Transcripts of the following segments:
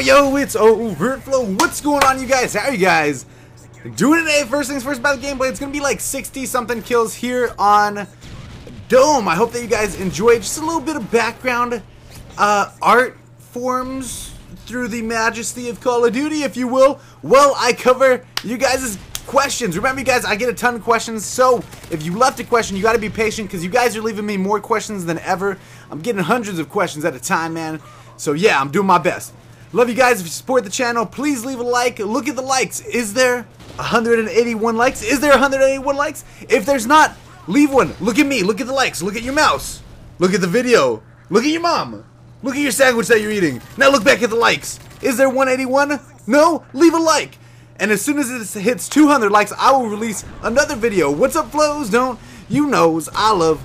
Yo, it's overtflow. What's going on, you guys? How are you guys doing today? First things first about the gameplay. It's gonna be like 60 something kills here on Dome. I hope that you guys enjoyed. Just a little bit of background art forms through the majesty of Call of Duty, if you will. Well, I cover you guys' questions. Remember, you guys, I get a ton of questions, so if you left a question, you got to be patient because you guys are leaving me more questions than ever. I'm getting hundreds of questions at a time, man. So yeah, I'm doing my best. Love you guys. If you support the channel, please leave a like. Look at the likes. Is there 181 likes? Is there 181 likes? If there's not, leave one. Look at me. Look at the likes. Look at your mouse. Look at the video. Look at your mom. Look at your sandwich that you're eating. Now look back at the likes. Is there 181? No? Leave a like. And as soon as it hits 200 likes, I will release another video. What's up, flows? Don't you knows I love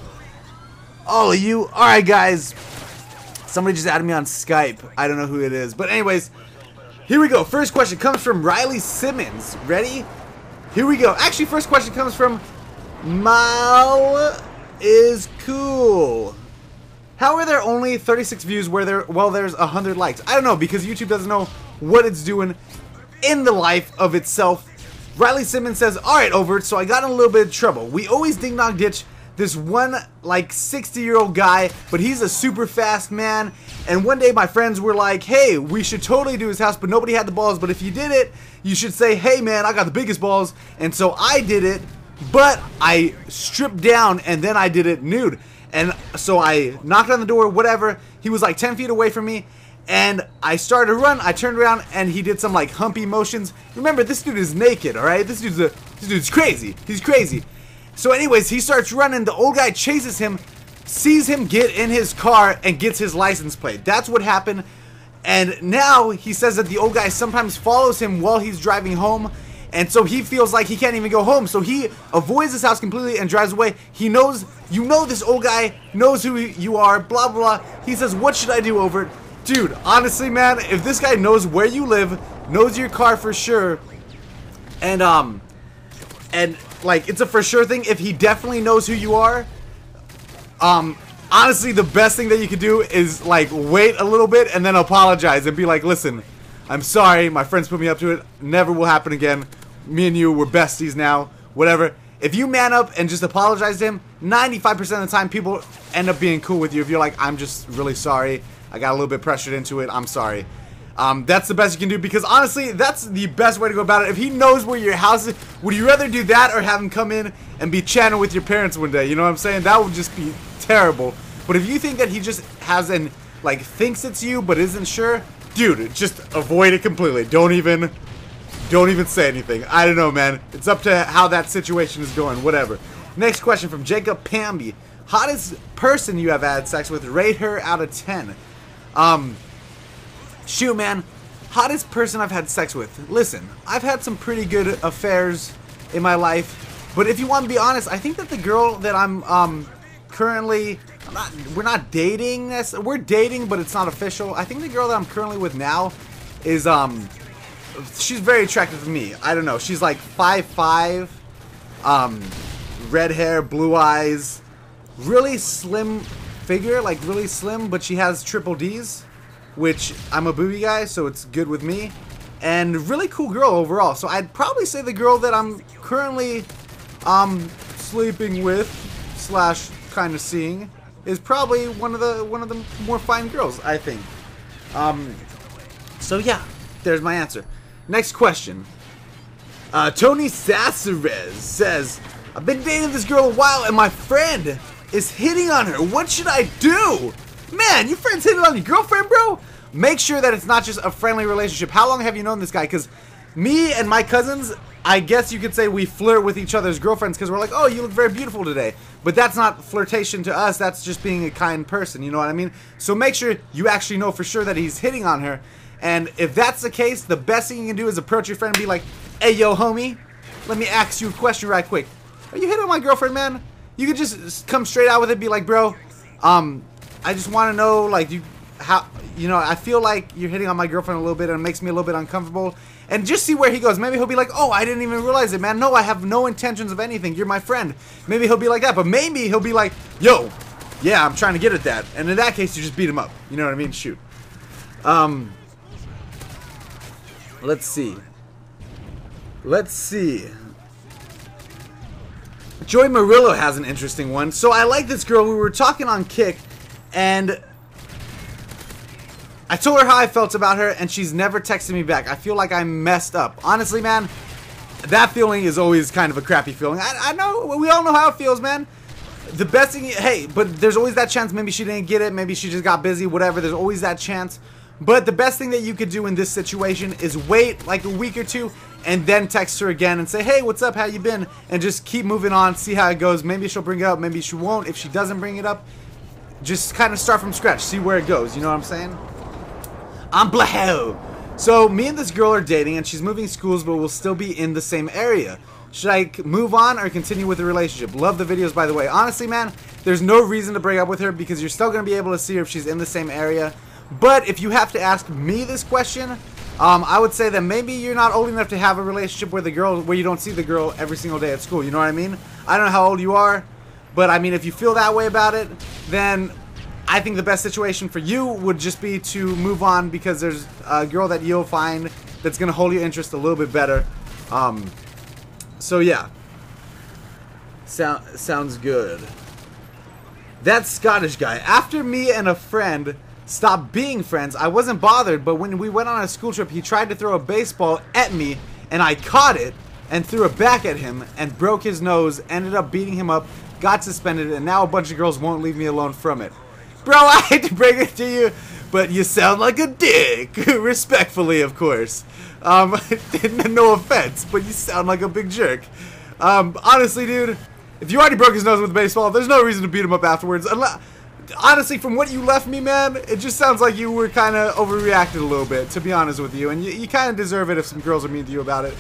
all of you. Alright, guys. Somebody just added me on Skype. I don't know who it is. But anyways, here we go. First question comes from Riley Simmons. Ready? Here we go. Actually, first question comes from Mal is cool. How are there only 36 views where there's 100 likes? I don't know, because YouTube doesn't know what it's doing in the life of itself. Riley Simmons says, alright, Overt, so I got in a little bit of trouble. We always ding-dong ditch this one, like, 60-year-old guy, but he's a super fast man. And one day my friends were like, hey, we should totally do his house, but nobody had the balls. But if you did it, you should say, hey, man, I got the biggest balls. And so I did it, but I stripped down, and then I did it nude. And so I knocked on the door, whatever. He was like 10 feet away from me. And I started to run. I turned around, and he did some like humpy motions. Remember, this dude is naked, all right? This dude's crazy. He's crazy. So anyways, he starts running. The old guy chases him, sees him get in his car, and gets his license plate. That's what happened. And now he says that the old guy sometimes follows him while he's driving home. And so he feels like he can't even go home. So he avoids his house completely and drives away. He knows, you know, this old guy knows who you are, blah, blah, blah. He says, what should I do, Overt? Dude, honestly, man, if this guy knows where you live, knows your car for sure, and like, it's a for sure thing, if he definitely knows who you are, honestly, the best thing that you could do is, like, wait a little bit and then apologize and be like, listen, I'm sorry, my friends put me up to it, never will happen again, me and you, we're besties now, whatever. If you man up and just apologize to him, 95% of the time people end up being cool with you if you're like, I'm just really sorry, I got a little bit pressured into it, I'm sorry. That's the best you can do, because honestly, that's the best way to go about it. If he knows where your house is, would you rather do that or have him come in and be chatting with your parents one day? You know what I'm saying? That would just be terrible. But if you think that he just hasn't, like, thinks it's you but isn't sure, dude, just avoid it completely. Don't even say anything. I don't know, man. It's up to how that situation is going. Whatever. Next question from Jacob Pamby. Hottest person you have had sex with? Rate her out of 10. Shoot, man. Hottest person I've had sex with. Listen, I've had some pretty good affairs in my life, but if you want to be honest, I think that the girl that I'm currently, we're not dating. We're dating, but it's not official. I think the girl that I'm currently with now is she's very attractive to me. I don't know. She's like 5'5", red hair, blue eyes, really slim figure, like really slim, but she has triple D's, which I'm a booby guy, so it's good with me, and really cool girl overall. So I'd probably say the girl that I'm currently sleeping with slash kind of seeing is probably one of the more fine girls, I think. So yeah, there's my answer. Next question. Tony Sassarez says, I've been dating this girl a while and my friend is hitting on her. What should I do? Man, your friend's hitting on your girlfriend, bro? Make sure that it's not just a friendly relationship. How long have you known this guy? Because me and my cousins, I guess you could say we flirt with each other's girlfriends because we're like, oh, you look very beautiful today. But that's not flirtation to us. That's just being a kind person. You know what I mean? So make sure you actually know for sure that he's hitting on her. And if that's the case, the best thing you can do is approach your friend and be like, hey, yo, homie, let me ask you a question right quick. Are you hitting on my girlfriend, man? You could just come straight out with it, be like, bro, I just want to know, like, I feel like you're hitting on my girlfriend a little bit and it makes me a little bit uncomfortable. And just see where he goes. Maybe he'll be like, oh, I didn't even realize it, man. No, I have no intentions of anything. You're my friend. Maybe he'll be like that. But maybe he'll be like, yo, yeah, I'm trying to get at that. And in that case, you just beat him up. You know what I mean? Shoot. Let's see. Let's see. Joy Murillo has an interesting one. So I like this girl. We were talking on Kick, and I told her how I felt about her, and she's never texted me back. I feel like I messed up. Honestly, man, that feeling is always kind of a crappy feeling. I know, we all know how it feels, man. The best thing, hey, but there's always that chance. Maybe she didn't get it. Maybe she just got busy, whatever. There's always that chance. But the best thing that you could do in this situation is wait like a week or two and then text her again and say, hey, what's up? How you been? And just keep moving on, see how it goes. Maybe she'll bring it up. Maybe she won't. If she doesn't bring it up, just kind of start from scratch. See where it goes. You know what I'm saying? I'm Blaho. So me and this girl are dating, and she's moving schools, but we'll still be in the same area. Should I move on or continue with the relationship? Love the videos, by the way. Honestly, man, there's no reason to break up with her because you're still going to be able to see her if she's in the same area. But if you have to ask me this question, I would say that maybe you're not old enough to have a relationship with a girl where you don't see the girl every single day at school. You know what I mean? I don't know how old you are, but I mean, if you feel that way about it, then I think the best situation for you would just be to move on because there's a girl that you'll find that's going to hold your interest a little bit better. So yeah. Sounds good. That Scottish guy. After me and a friend stopped being friends, I wasn't bothered, but when we went on a school trip, he tried to throw a baseball at me, and I caught it and threw it back at him and broke his nose, ended up beating him up, got suspended, and now a bunch of girls won't leave me alone from it. Bro, I hate to break it to you, but you sound like a dick. Respectfully, of course. No offense, but you sound like a big jerk. Honestly, dude, if you already broke his nose with a baseball, there's no reason to beat him up afterwards. Honestly, from what you left me, man, it just sounds like you were kind of overreacted a little bit, to be honest with you. And you kind of deserve it if some girls are mean to you about it.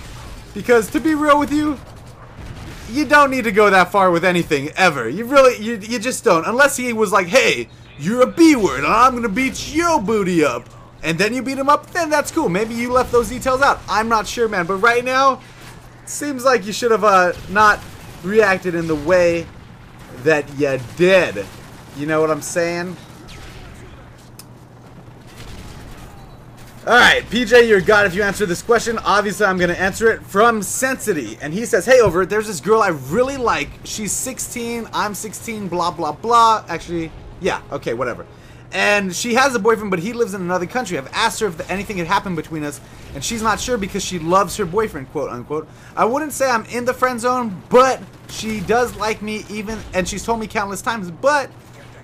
Because, to be real with you, you don't need to go that far with anything, ever. You really, you just don't. Unless he was like, hey, you're a B-word, and I'm going to beat your booty up. And then you beat him up, then that's cool. Maybe you left those details out. I'm not sure, man. But right now, it seems like you should have not reacted in the way that you did. You know what I'm saying? Alright, PJ, you're God if you answer this question. Obviously, I'm going to answer it from Sensity. And he says, hey, Over, there's this girl I really like. She's 16, I'm 16, blah, blah, blah. Actually, yeah, okay, whatever. And she has a boyfriend, but he lives in another country. I've asked her if anything had happened between us, and she's not sure because she loves her boyfriend, quote unquote. I wouldn't say I'm in the friend zone, but she does like me even, and she's told me countless times, but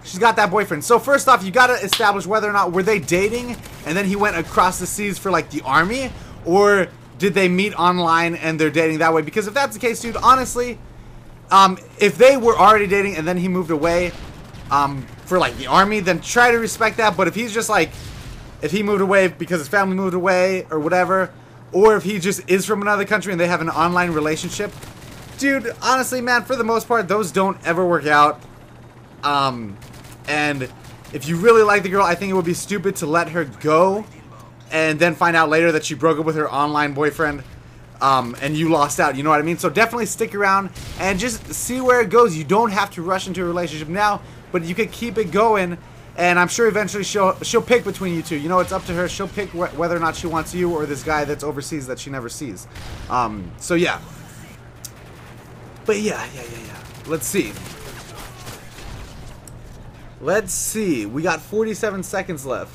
she's got that boyfriend. So first off, you gotta establish whether or not were they dating, and then he went across the seas for like the army, or did they meet online and they're dating that way? Because if that's the case, dude, honestly, if they were already dating and then he moved away, for like the army, then try to respect that. But if he's just like, if he moved away because his family moved away or whatever, or if he just is from another country and they have an online relationship, dude, honestly, man, for the most part, those don't ever work out. And if you really like the girl, I think it would be stupid to let her go and then find out later that she broke up with her online boyfriend, and you lost out, you know what I mean? So definitely stick around and just see where it goes. You don't have to rush into a relationship now, but you could keep it going, and I'm sure eventually she'll pick between you two. You know, it's up to her. She'll pick whether or not she wants you or this guy that's overseas that she never sees. So yeah. But yeah. Let's see. Let's see. We got 47 seconds left.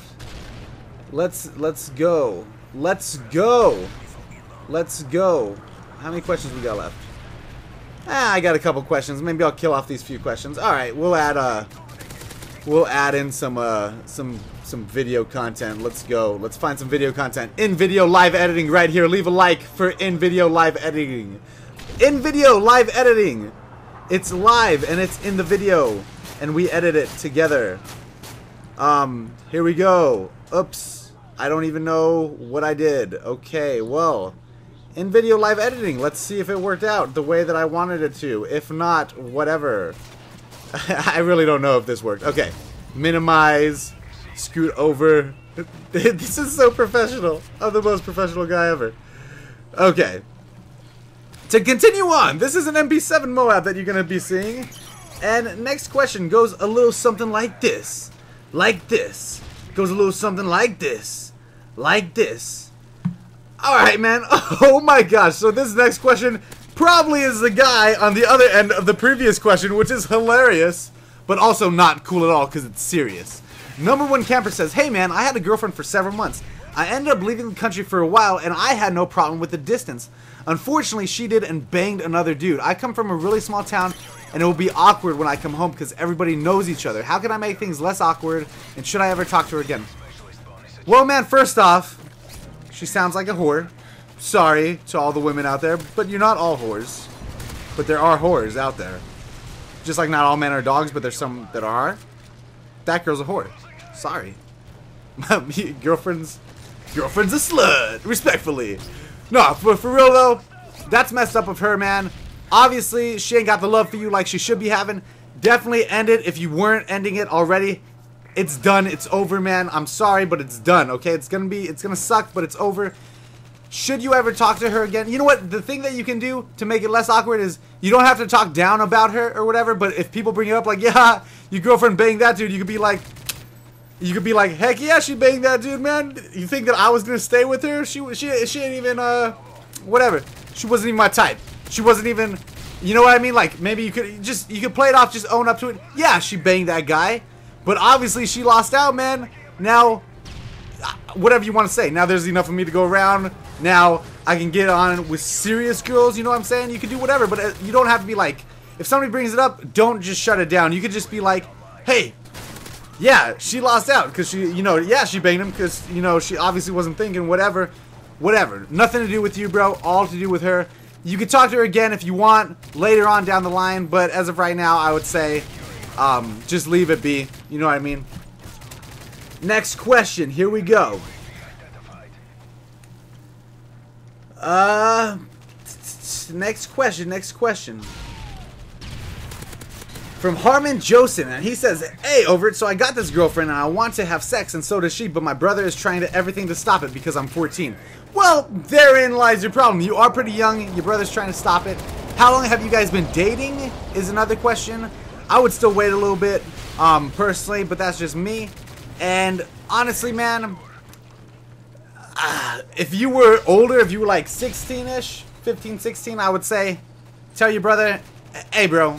Let's go. Let's go. Let's go. How many questions we got left? I got a couple questions. Maybe I'll kill off these few questions. All right, we'll add in some video content. Let's go. Let's find some video content. In video live editing right here. Leave a like for in video live editing. In video live editing. It's live and it's in the video, and we edit it together. Here we go. Oops. I don't even know what I did. Okay, well, in video live editing. Let's see if it worked out the way that I wanted it to. If not, whatever. I really don't know if this worked. Okay. Minimize. Scoot over. This is so professional. I'm the most professional guy ever. Okay. To continue on, this is an MP7 MOA that you're going to be seeing. And next question goes a little something like this. Like this. Goes a little something like this. Like this. Alright, man. Oh my gosh. So this next question probably is the guy on the other end of the previous question, which is hilarious, but also not cool at all because it's serious. Number one camper says, hey man, I had a girlfriend for several months. I ended up leaving the country for a while and I had no problem with the distance. Unfortunately, she did and banged another dude. I come from a really small town and it will be awkward when I come home because everybody knows each other. How can I make things less awkward, and should I ever talk to her again? Well, man, first off, she sounds like a whore. Sorry to all the women out there, but you're not all whores. But there are whores out there. Just like not all men are dogs, but there's some that are. That girl's a whore. Sorry. Girlfriend's a slut. Respectfully. No, for real though, that's messed up of her, man. Obviously, she ain't got the love for you like she should be having. Definitely end it if you weren't ending it already. It's done. It's over, man. I'm sorry, but it's done, okay? It's gonna suck, but it's over. Should you ever talk to her again? You know what? The thing that you can do to make it less awkward is you don't have to talk down about her or whatever, but if people bring it up like, yeah, your girlfriend banged that dude, you could be like, heck yeah, she banged that dude, man. You think that I was gonna stay with her? She ain't even, whatever. She wasn't even my type. She wasn't even, you know what I mean? Like, maybe you could play it off, just own up to it. Yeah, she banged that guy. But obviously she lost out, man. Now, whatever you want to say. Now there's enough of me to go around. Now I can get on with serious girls, you know what I'm saying? You can do whatever, but you don't have to be like, if somebody brings it up, don't just shut it down. You could just be like, hey, yeah, she lost out because she, you know, yeah, she banged him because, you know, she obviously wasn't thinking, whatever. Nothing to do with you, bro. All to do with her. You can talk to her again if you want later on down the line, but as of right now, I would say just leave it be. You know what I mean? Next question. Here we go. Next question. From Harmon Josen, and he says, hey, Overt, so I got this girlfriend and I want to have sex and so does she, but my brother is trying everything to stop it because I'm 14. Well, therein lies your problem. You are pretty young. Your brother's trying to stop it. How long have you guys been dating is another question. I would still wait a little bit, personally, but that's just me. And honestly, man, if you were older, if you were like 16-ish, 15, 16, I would say, tell your brother, hey, bro,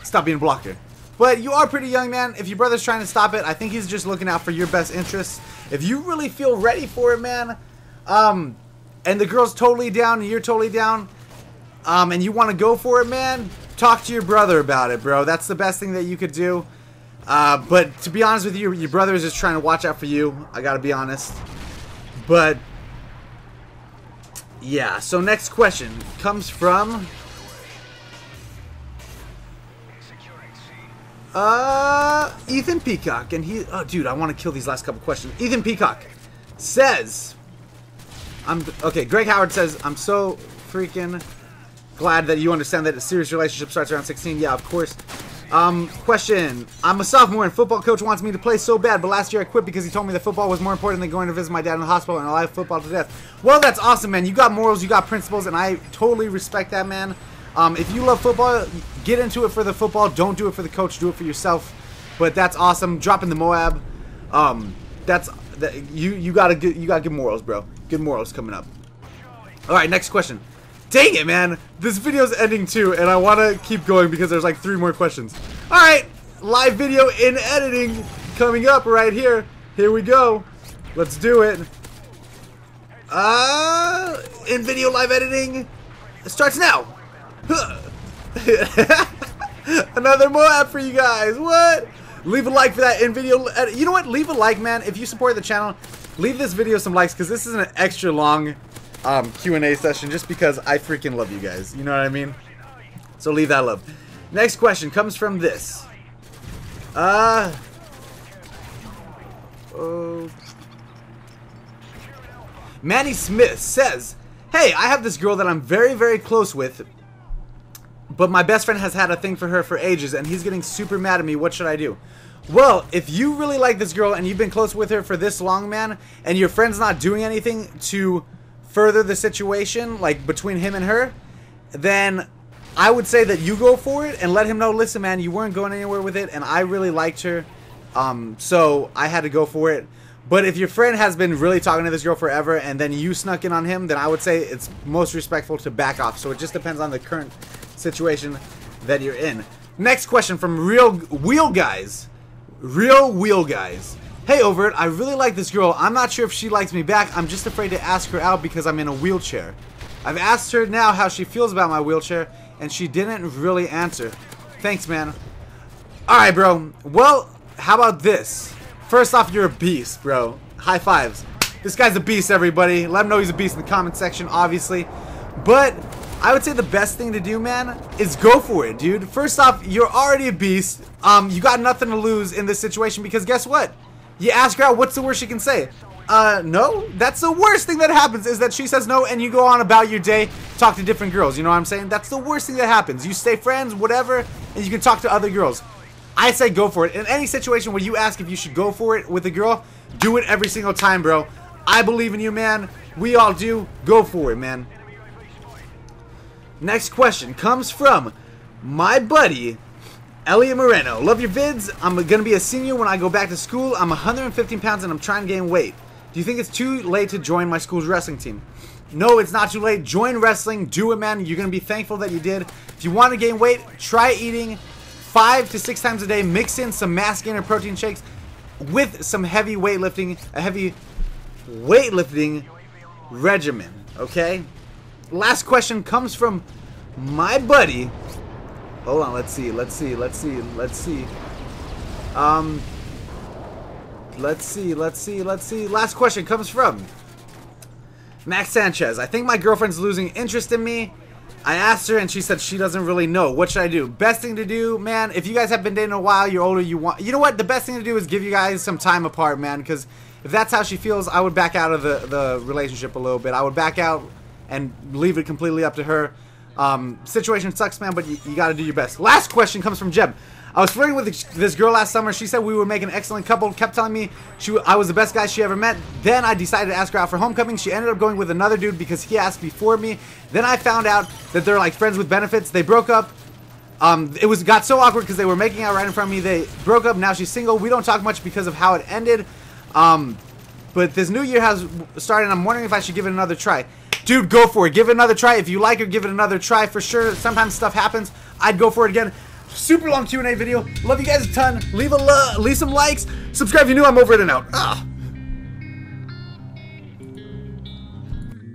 stop being a blocker. But you are pretty young, man. If your brother's trying to stop it, I think he's just looking out for your best interests. If you really feel ready for it, man, and the girl's totally down and you're totally down, and you want to go for it, man, talk to your brother about it, bro. That's the best thing that you could do. But to be honest with you, your brother is just trying to watch out for you. I gotta be honest. But yeah, so next question comes from Ethan Peacock, and he, oh dude, I want to kill these last couple questions. Ethan Peacock says, okay, Greg Howard says, I'm so freaking glad that you understand that a serious relationship starts around 16. Yeah, of course. Question. I'm a sophomore and football coach wants me to play so bad, but last year I quit because he told me that football was more important than going to visit my dad in the hospital, and I like football to death. Well, that's awesome, man. You got morals, you got principles, and I totally respect that, man. If you love football, get into it for the football. Don't do it for the coach. Do it for yourself. But that's awesome. Dropping the Moab. You got good morals, bro. Good morals coming up. All right, next question. Dang it, man. This video's ending too, and I want to keep going because there's like 3 more questions. All right, live video in editing coming up right here. Here we go. Let's do it. In video live editing starts now. Another Moab for you guys. What? Leave a like for that in video edit. You know what? Leave a like, man. If you support the channel, leave this video some likes because this is an extra long Q&A session just because I freaking love you guys. You know what I mean? So leave that love. Next question comes from this. Manny Smith says, hey, I have this girl that I'm very, very close with, but my best friend has had a thing for her for ages and he's getting super mad at me. What should I do? Well, if you really like this girl and you've been close with her for this long, man, and your friend's not doing anything to further the situation, like between him and her, then I would say that you go for it and let him know, listen, man, you weren't going anywhere with it, and I really liked her, so I had to go for it. But if your friend has been really talking to this girl forever and then you snuck in on him, then I would say it's most respectful to back off. So it just depends on the current situation that you're in. Next question from Real Wheel Guys. Real Wheel Guys. Hey, Overt, I really like this girl. I'm not sure if she likes me back. I'm just afraid to ask her out because I'm in a wheelchair. I've asked her now how she feels about my wheelchair, and she didn't really answer. Thanks, man. Alright, bro. Well, how about this? First off, you're a beast, bro. High fives. This guy's a beast, everybody. Let him know he's a beast in the comment section, obviously. But I would say the best thing to do, man, is go for it, dude. First off, you're already a beast. You got nothing to lose in this situation because guess what? You ask her out, what's the worst she can say? No? That's the worst thing that happens is that she says no and you go on about your day, talk to different girls. You know what I'm saying? That's the worst thing that happens. You stay friends, whatever, and you can talk to other girls. I say go for it. In any situation where you ask if you should go for it with a girl, do it every single time, bro. I believe in you, man. We all do. Go for it, man. Next question comes from my buddy, Elliot Moreno. Love your vids. I'm going to be a senior when I go back to school. I'm 115 pounds and I'm trying to gain weight. Do you think it's too late to join my school's wrestling team? No, it's not too late. Join wrestling. Do it, man. You're going to be thankful that you did. If you want to gain weight, try eating 5 to 6 times a day. Mix in some mass gainer protein shakes with some heavy weightlifting, a heavy weightlifting regimen, okay? Last question comes from my buddy. Hold on, let's see. Last question comes from Max Sanchez. I think my girlfriend's losing interest in me. I asked her and she said she doesn't really know. What should I do? Best thing to do, man, if you guys have been dating a while, you're older, you know what? The best thing to do is give you guys some time apart, man, because if that's how she feels, I would back out of the relationship a little bit. I would back out and leave it completely up to her. Situation sucks, man, but you got to do your best. Last question comes from Jeb. I was flirting with this girl last summer. She said we would make an excellent couple. Kept telling me I was the best guy she ever met. Then I decided to ask her out for homecoming. She ended up going with another dude because he asked before me. Then I found out that they're like friends with benefits. They broke up. It got so awkward because they were making out right in front of me. They broke up. Now she's single. We don't talk much because of how it ended. But this new year has started, and I'm wondering if I should give it another try. Dude, go for it. Give it another try. If you like her, give it another try for sure. Sometimes stuff happens. I'd go for it again. Super long Q&A video. Love you guys a ton. Leave some likes. Subscribe if you're new. I'm over it and out.